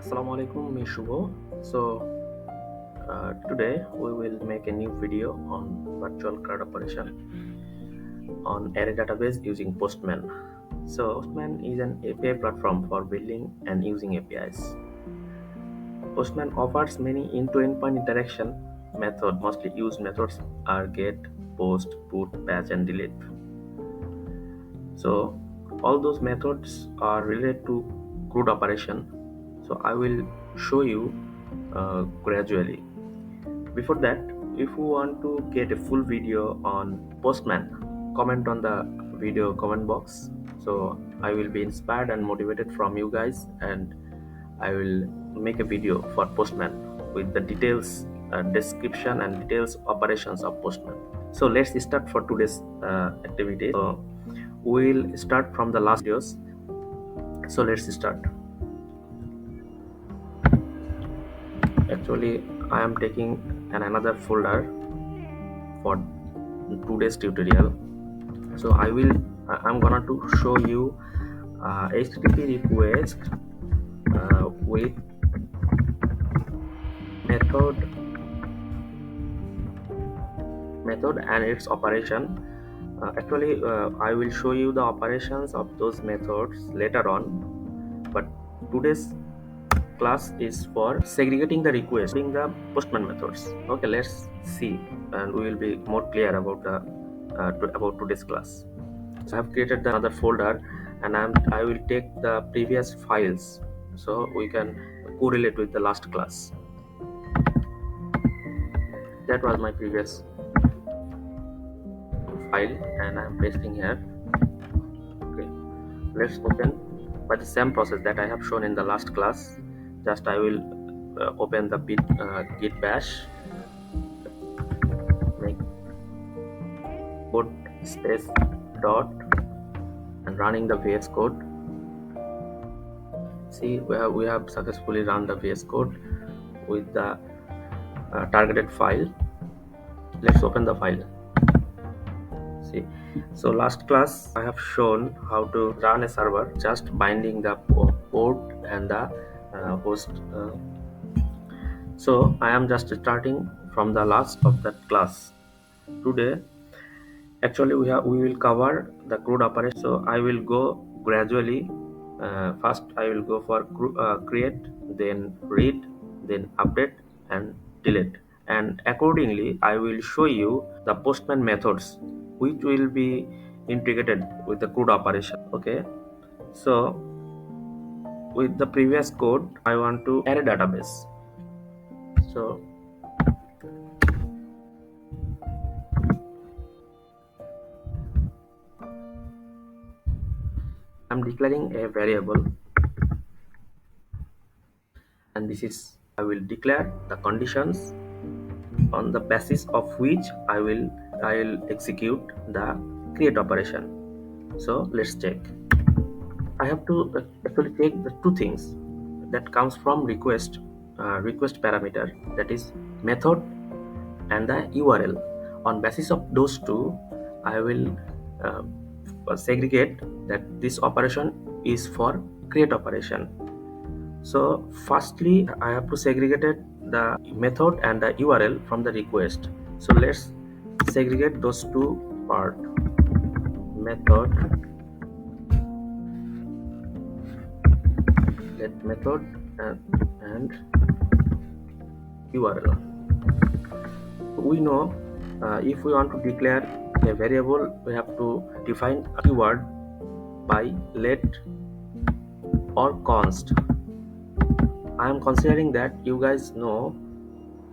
Assalamu alaikum, me Shubho. So today we will make a new video on virtual CRUD operation on array database using Postman. So Postman is an API platform for building and using APIs. Postman offers many end-to-end point interaction methods. Mostly used methods are get, post, put, patch, and delete. So all those methods are related to CRUD operation. So I will show you gradually. Before that, if you want to get a full video on Postman, comment on the video comment box. So I will be inspired and motivated from you guys, and I will make a video for Postman with the details, description and details operations of Postman. So let's start for today's activity. So we'll start from the last videos. So let's start. Actually, I am taking another folder for today's tutorial. So I'm gonna to show you HTTP request with method and its operation. I will show you the operations of those methods later on, but today's class is for segregating the request in the Postman methods. Okay, let's see, and we will be more clear about the about today's class. So I have created another folder, and I will take the previous files so we can correlate with the last class. That was my previous file, and I'm pasting here. Okay, let's open by the same process that I have shown in the last class. Just I will open the git bash, make code space dot and running the vscode. See, we have successfully run the vscode with the targeted file. Let's open the file. See, so last class I have shown how to run a server, just binding the port and the host. So I am just starting from the last of that class. Today, actually we will cover the CRUD operation. So I will go gradually. First I will go for create, then read, then update and delete, and accordingly I will show you the Postman methods which will be integrated with the CRUD operation. Okay, so with the previous code I want to array database. So I'm declaring a variable, and this is I will declare the conditions on the basis of which I will execute the create operation. So let's check. I have to actually check the two things that comes from request parameter, that is method and the URL. On basis of those two, I will segregate that this operation is for create operation. So firstly I have to segregate the method and the URL from the request. So let's segregate those two part, method, and URL. We know if we want to declare a variable, we have to define a keyword by let or const. I am considering that you guys know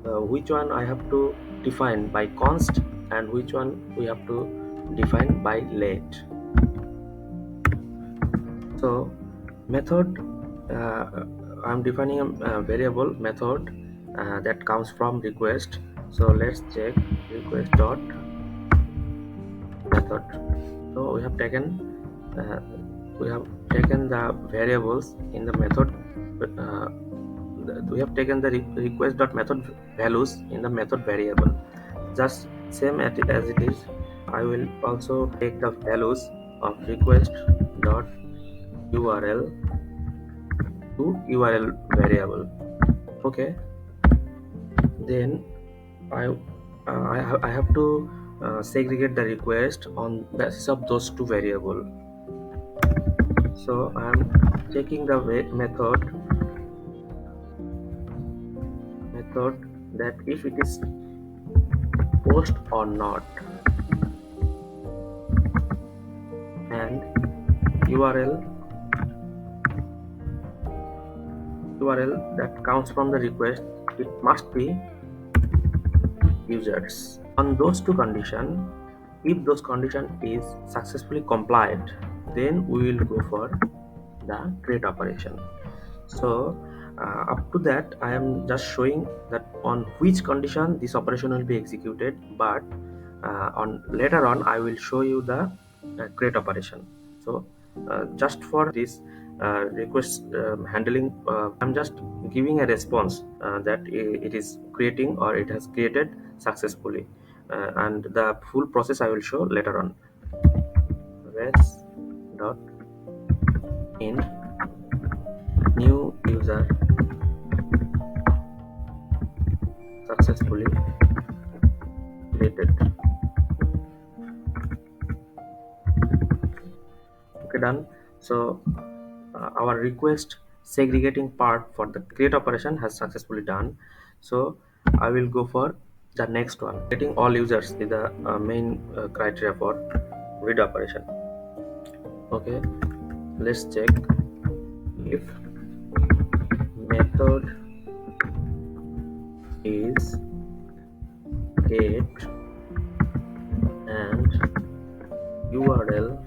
which one I have to define by const and which one we have to define by let. So method, I am defining a variable method that comes from request. So let's check request dot method. So we have taken the variables in the method. We have taken the request dot method values in the method variable, just same as it is. I will also take the values of request dot URL to URL variable. Okay, then I I have to segregate the request on basis of those two variable. So I am checking the method that if it is post or not, and URL that comes from the request, it must be users. On those two conditions, if those condition is successfully complied, then we will go for the create operation. So up to that, I am just showing that on which condition this operation will be executed, but on later on I will show you the create operation. So just for this request handling, I'm just giving a response that it is creating or it has created successfully, and the full process I will show later on. res dot in new user successfully created. Okay, done. So our request segregating part for the create operation has successfully done. So I will go for the next one. Getting all users is the main criteria for read operation. Okay, let's check if method is get and URL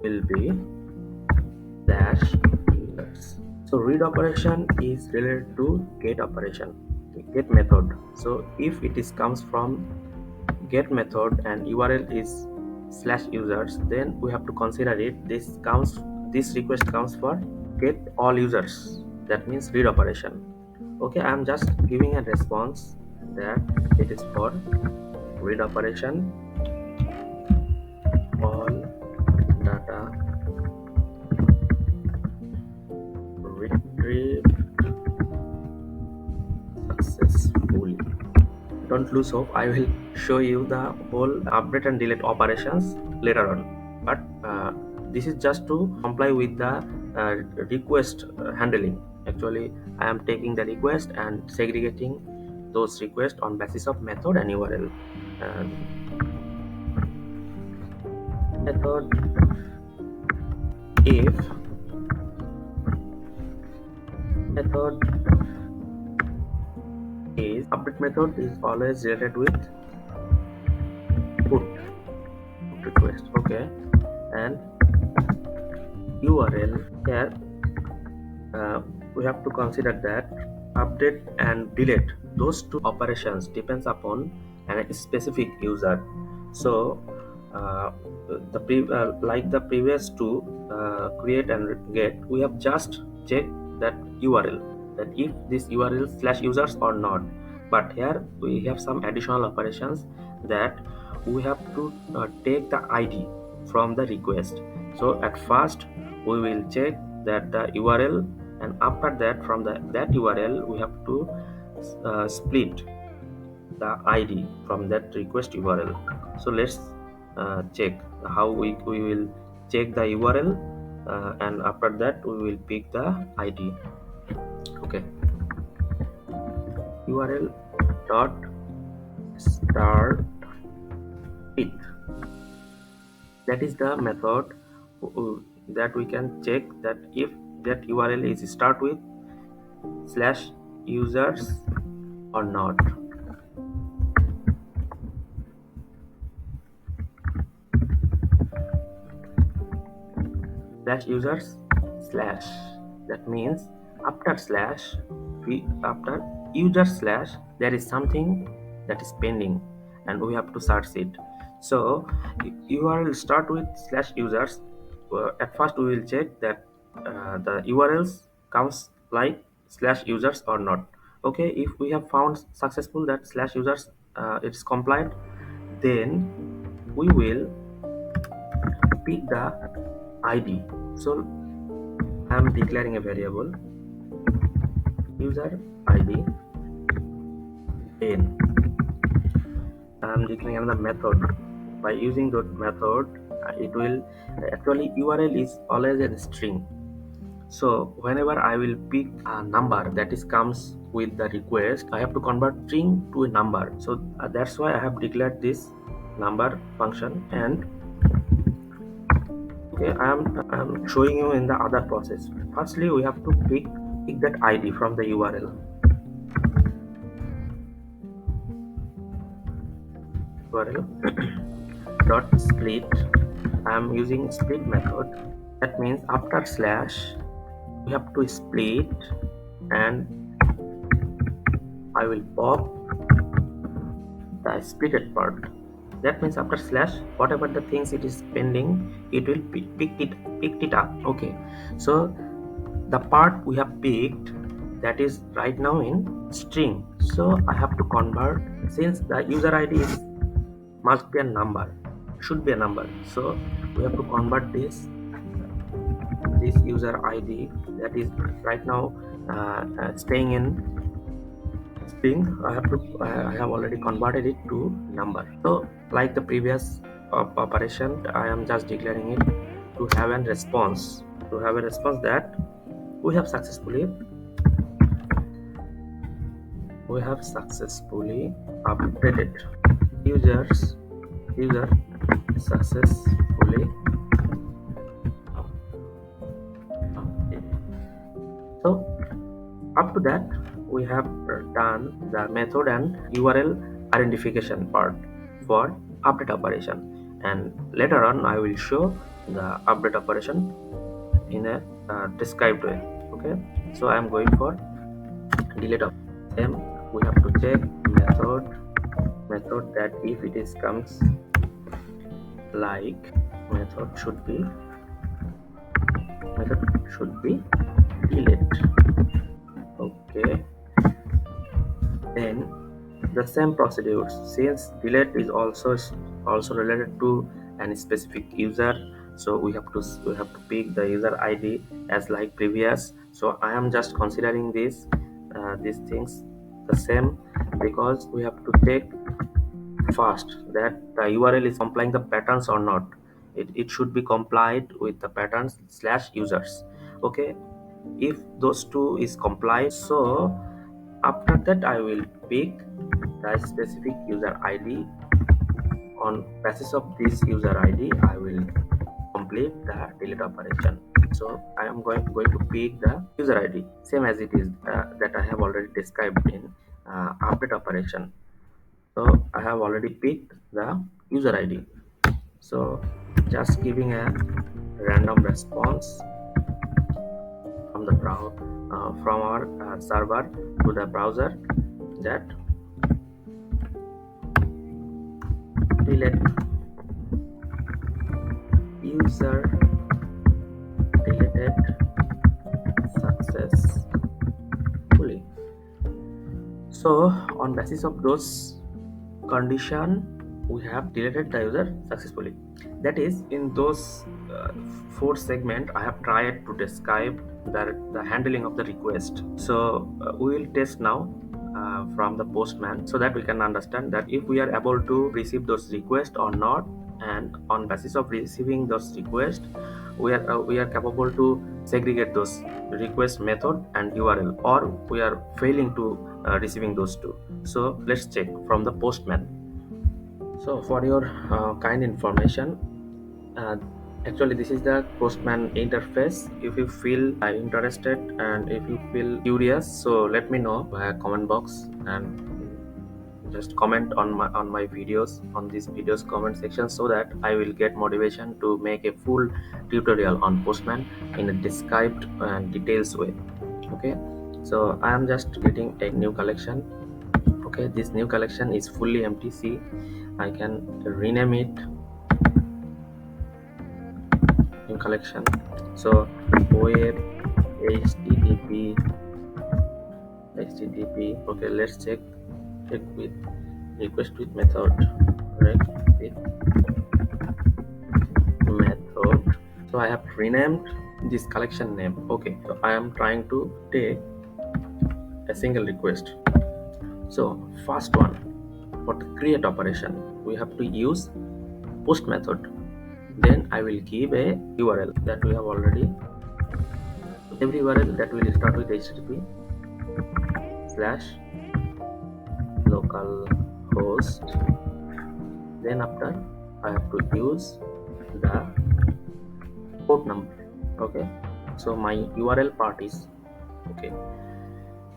will be dash users. So read operation is related to get operation, get method. So if it is comes from get method and URL is slash users, then we have to consider it. This request comes for get all users. That means read operation. Okay, I am just giving a response that it is for read operation. All data retrieved successfully. Don't lose hope. I will show you the whole update and delete operations later on. But this is just to comply with the request handling. Actually, I am taking the request and segregating those requests on basis of method and URL. Uh, method if method is update method is always related with put request. Okay, and URL here we have to consider that update and delete, those two operations depends upon a specific user. So like the previous two, create and get, we have just checked that URL, that if this URL slash users or not. But here we have some additional operations that we have to take the ID from the request. So at first we will check that the URL, and after that from that URL we have to split the ID from that request URL. So let's check how we will check the URL, and after that we will pick the ID. Okay, URL dot start with, that is the method that we can check that if that URL is start with slash users or not. Slash users slash, that means after slash, after user slash there is something that is pending and we have to search it. So URL start with slash users. At first we will check that the URLs comes like slash users or not. Okay, if we have found successful that slash users it's compliant, then we will pick the id. So I am declaring a variable user id. Then I am declaring another method. By using that method, it will actually URL is always a string. So whenever I will pick a number that is comes with the request, I have to convert string to a number. So that's why I have declared this number function. And okay, I am showing you in the other process. Firstly, we have to pick that ID from the URL. URL dot split. I am using split method. That means after slash we have to split, and I will pop the splitted part. That means after slash whatever the things it is pending, it will pick it up. Okay, so the part we have picked, that is right now in string. So I have to convert, since the user ID is must be a number, should be a number. So we have to convert this user ID that is right now staying in string. I have already converted it to number. So like the previous operation, I am just declaring it to have a response that we have successfully updated user successfully updated. So up to that, we have done the method and URL identification part for update operation, and later on I will show the update operation in a described way. Okay, so I am going for delete of them. We have to check method that if it is comes like method should be delete. Okay, then the same procedures, since delete is also related to any specific user. So we have to pick the user ID as like previous. So I am just considering these things the same, because we have to take first that the URL is complying the patterns or not. It should be complied with the patterns slash users. Okay, if those two is complied, so after that I will pick the specific user ID. On basis of this user ID, I will complete the delete operation. So I am going to pick the user ID same as it is that I have already described in update operation. So I have already picked the user ID. So just giving a random response from the from our server to the browser, that delete user deleted successfully. So on basis of those condition, we have deleted the user successfully. That is, in those four segment I have tried to describe the handling of the request. So we will test now from the postman, so that we can understand that if we are able to receive those requests or not, and on basis of receiving those requests, we are capable to segregate those request method and URL, or we are failing to receiving those two. So let's check from the postman. So for your kind information, uh, actually this is the postman interface. If you feel interested and if you feel curious, so let me know via comment box, and just comment on my videos, on these videos comment section, so that I will get motivation to make a full tutorial on postman in a described and details way. Okay, so I am just getting a new collection. Okay, this new collection is fully empty. See, I can rename it new collection. So web http. Okay, let's check with request with method. Right, with method. So I have renamed this collection name. Okay, so I am trying to take a single request. So first one, for the create operation, we have to use post method. Then I will give a URL that we have already. Every URL that will start with http slash localhost. Then after I have to use the port number. Okay, so my URL part is okay.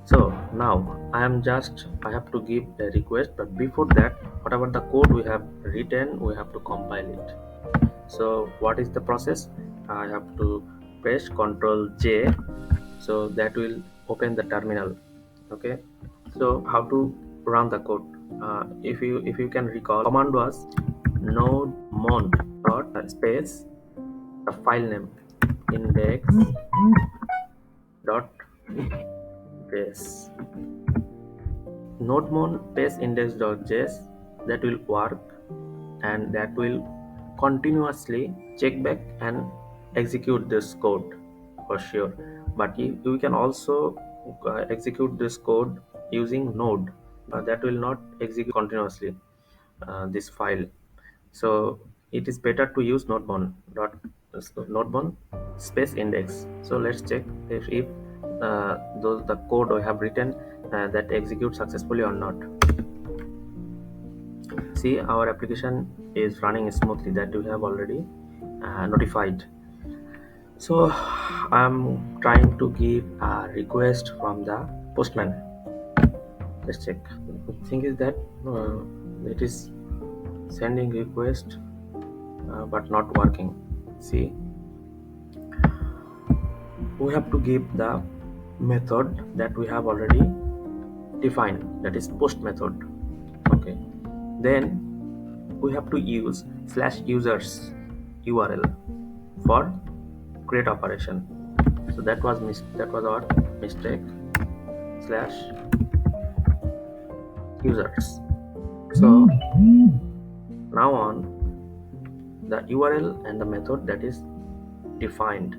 So now I have to give a request, but before that, whatever the code we have written, we have to compile it. So what is the process? I have to press Ctrl J, so that will open the terminal. Okay, so how to run the code? If you can recall, command was node mon dot space the file name index dot js. Nodemon paste index.js, that will work, and that will continuously check back and execute this code for sure. But you can also execute this code using node, that will not execute continuously this file. So it is better to use nodemon space index. So let's check if the code I have written that executes successfully or not. See, our application is running smoothly, that we have already notified. So I'm trying to give a request from the postman. Let's check. The thing is that it is sending request but not working. See, we have to give the method that we have already defined, that is post method. Okay, then we have to use slash users URL for create operation. So that was our mistake, slash users. So now on, the URL and the method that is defined.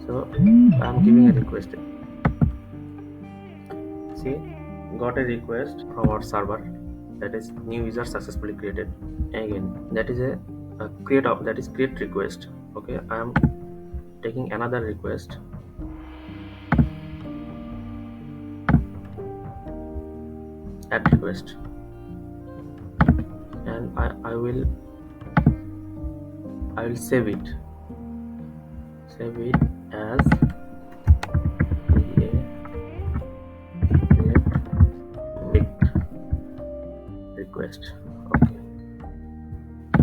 So I'm giving a request. See, got a request from our server, that is new user successfully created. Again, that is a create request. Okay, I am taking another request. Add request, and I will save it as get request. Okay,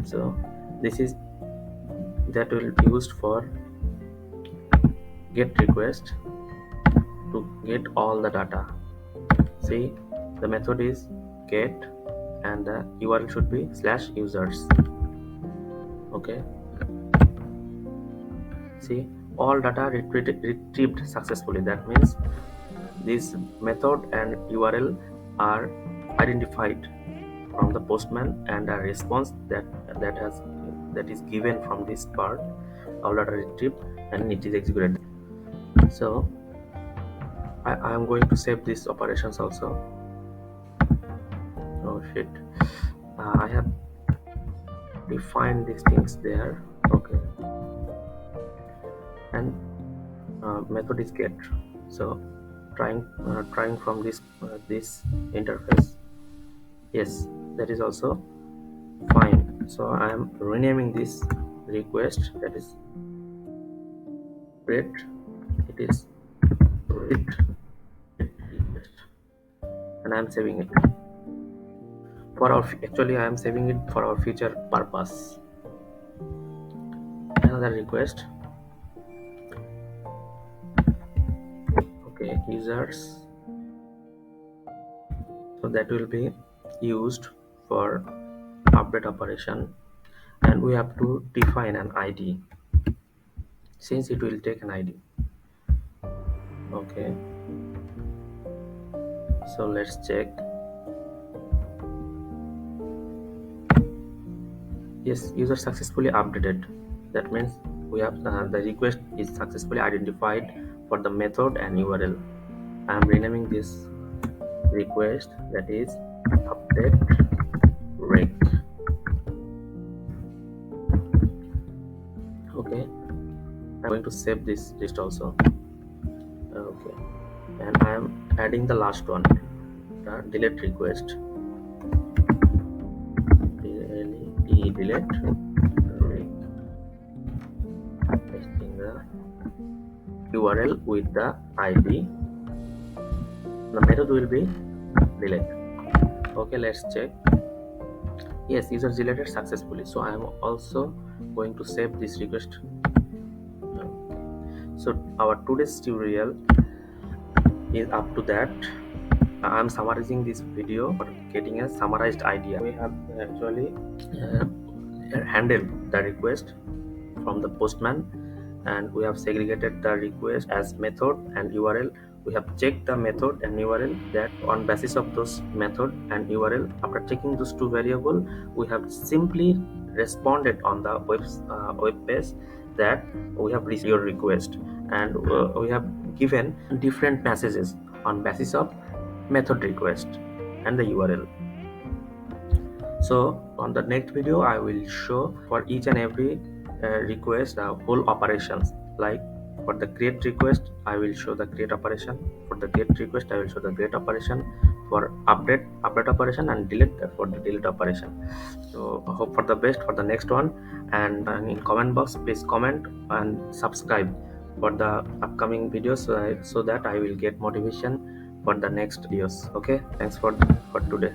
so this is that will be used for get request to get all the data. See, the method is get and the URL should be slash users. Okay, see, all data retrieved successfully. That means this method and URL are identified from the postman, and a response that is given from this part, all data retrieved, and it is executed. So I am going to save these operations also. Oh shit, I have defined these things there. Okay, and method is get. So trying from this interface. Yes, that is also fine. So I am renaming this request, that is create. It is create request, and I am saving it for our I am saving it for our future purpose. Another request. Okay, users. So that will be used for update operation, and we have to define an ID, since it will take an ID. Okay, so let's check. Yes, user successfully updated. That means we have the request is successfully identified for the method and URL. I am renaming this request, that is update rec. Okay, I'm going to save this list also. Okay, and I am adding the last one, the delete request. Delete rec, pasting the URL with the ID. The method will be delete. Okay, let's check. Yes, user deleted successfully. So I am also going to save this request. So our today's tutorial is up to that. I'm summarizing this video for getting a summarized idea. We have actually handled the request from the postman, and we have segregated the request as method and URL. We have checked the method and URL, that on basis of those method and URL, after checking those two variables, we have simply responded on the web page that we have received your request, and we have given different messages on basis of method request and the URL. So on the next video I will show for each and every request whole operations. Like for the create request I will show the create operation, for the get request I will show the get operation, for update operation, and delete for the delete operation. So I hope for the best for the next one, and in comment box please comment and subscribe for the upcoming videos, so that I will get motivation for the next videos. Okay, thanks for today.